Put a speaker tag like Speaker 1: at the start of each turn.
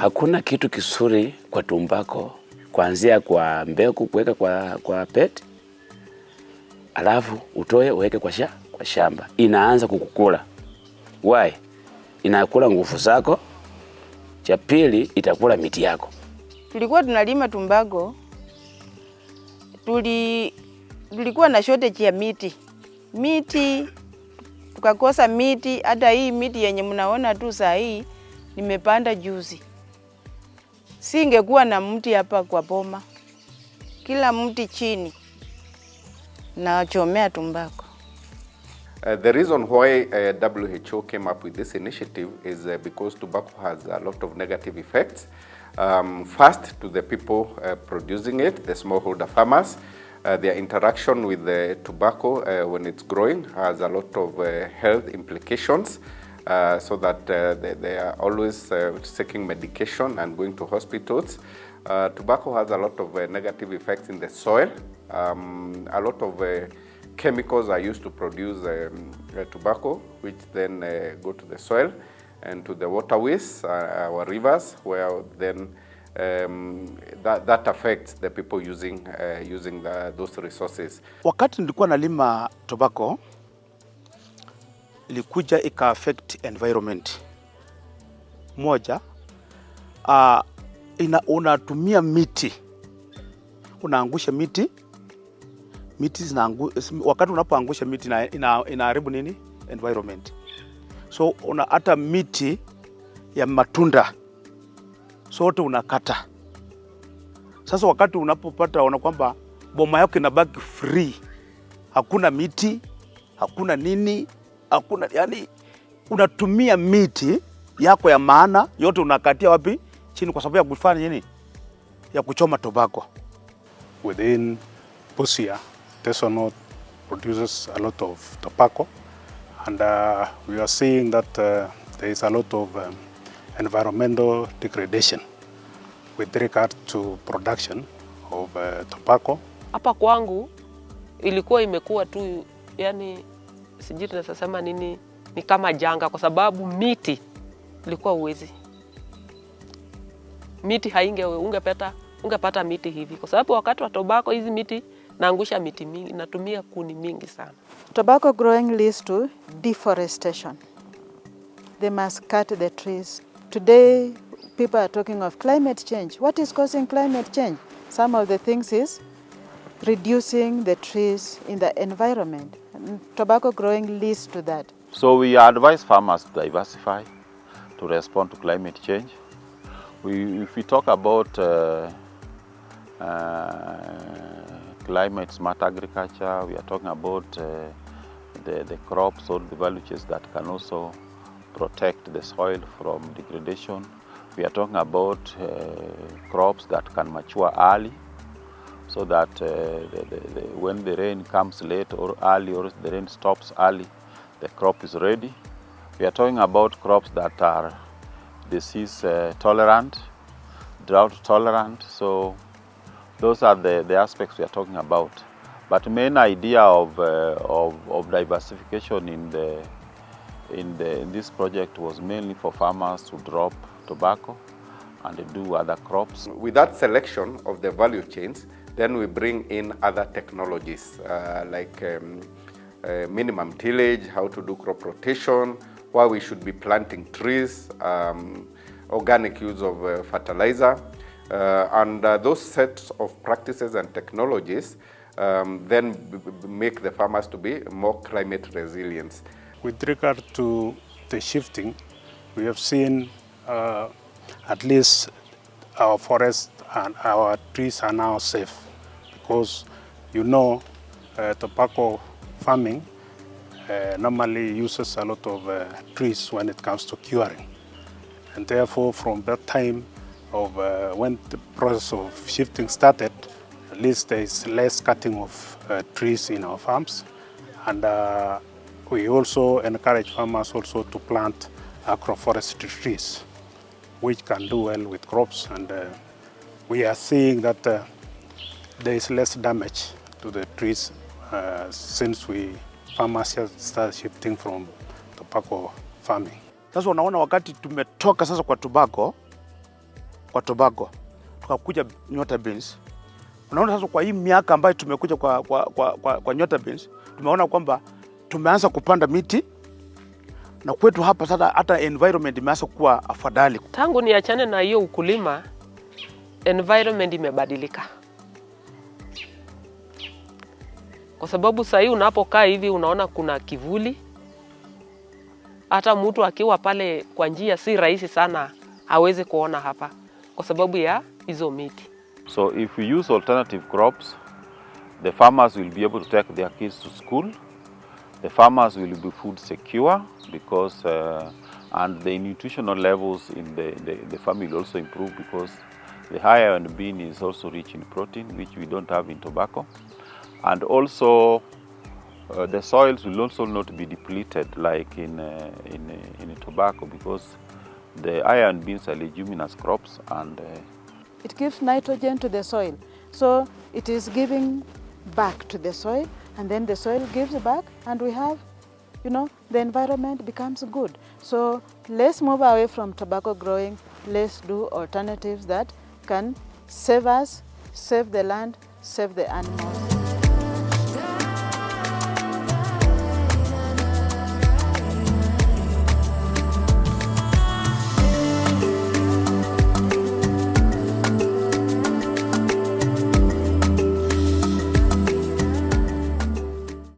Speaker 1: Hakuna kitu kisuri kwa tumbako kuanzia kwa mbegu kuweka kwa pet, alafu utoe uweke kwa shamba. Inaanza kukukula. Why? Inakula nguvu zako. Cha pili itakula miti yako.
Speaker 2: Tulikuwa tunalima tumbako. Tulikuwa na shortage ya miti. Tukakosa miti. Hata hii miti yenye mnaona tu saa hii nimepanda juzi. Singekuwa na mti hapa kwa boma. Kila mti chini na chomea tumbako.
Speaker 3: The reason why WHO came up with this initiative is because tobacco has a lot of negative effects. First, to the people producing it, the smallholder farmers. Their interaction with the tobacco when it's growing has a lot of health implications, so that they are always seeking medication and going to hospitals. Tobacco has a lot of negative effects in the soil. A lot of chemicals are used to produce tobacco, which then go to the soil and to the waterways, our rivers, where then that affects the people using those resources.
Speaker 4: Wakati nilikuwa nalima tobacco, ilikuja ika affect environment. Moja, unatumia miti, unaangusha miti wakati unapoangusha miti inaharibu nini? Environment. So hata miti ya matunda sote unakata. Sasa wakati unapopata una kwamba boma yako inabaki free, hakuna miti, hakuna nini, hakuna, yani unatumia miti yako ya maana yote unakatia wapi? Chini, kwa sababu ya kufanya nini? Ya kuchoma tobacco.
Speaker 5: Within Busia, Tesonot produces a lot of tobacco, and we are seeing that there is a lot of environmental degradation with regard to production of tobacco.
Speaker 6: Hapa kwangu ilikuwa imekuwa tu, yani sijui tunasema nini, ni kama janga, kwa sababu miti ilikuwa uwezi. Miti ungepata miti hivi, kwa sababu wakati wa tobacco hizi miti naangusha miti mingi, natumia kuni mingi sana.
Speaker 7: Tobacco growing leads to deforestation. They must cut the trees. Today, people are talking of climate change. What is causing climate change? Some of the things is reducing the trees in the environment. And tobacco growing leads to that.
Speaker 8: So we advise farmers to diversify to respond to climate change. If we talk about climate smart agriculture, we are talking about the crops or the value chains that can also protect the soil from degradation. We are talking about crops that can mature early, so that when the rain comes late or early, or the rain stops early, the crop is ready. We are talking about crops that are disease tolerant, drought tolerant. So those are the aspects we are talking about. But the main idea of diversification in this project was mainly for farmers to drop tobacco and do other crops.
Speaker 3: With that selection of the value chains, then we bring in other technologies like minimum tillage, how to do crop rotation, why we should be planting trees, organic use of fertilizer, and those sets of practices and technologies then make the farmers to be more climate resilient.
Speaker 5: With regard to the shifting, we have seen at least our forests and our trees are now safe, because tobacco farming normally uses a lot of trees when it comes to curing, and therefore from that time of when the process of shifting started, at least there is less cutting of trees in our farms, and we also encourage farmers also to plant agroforestry trees, which can do well with crops, and we are seeing that there is less damage to the trees since farmers have started shifting from tobacco farming.
Speaker 4: Sasa unaona wakati tumetoka sasa kwa tobacco, kwa tobacco, tukakuja nyota beans. Unaona sasa kwa hii miaka ambayo tumekuja kwa nyota beans, tumeona kwamba tumeanza kupanda miti na kwetu hapa sasa hata environment imeanza kuwa afadhali.
Speaker 6: Tangu niachane na hiyo ukulima, environment imebadilika. Kwa sababu sasa hii unapokaa hivi unaona kuna kivuli. Hata mtu akiwa pale kwa njia si rahisi sana aweze kuona hapa kwa sababu ya hizo miti.
Speaker 8: So if we use alternative crops, the farmers will be able to take their kids to school. The farmers will be food secure because and the nutritional levels in the family will also improve because the higher iron bean is also rich in protein, which we don't have in tobacco. And also the soils will also not be depleted like in tobacco because the iron beans are leguminous crops and
Speaker 7: it gives nitrogen to the soil. So it is giving back to the soil, and then the soil gives back, and we have, the environment becomes good. So let's move away from tobacco growing. Let's do alternatives that can save us, save the land, save the animals.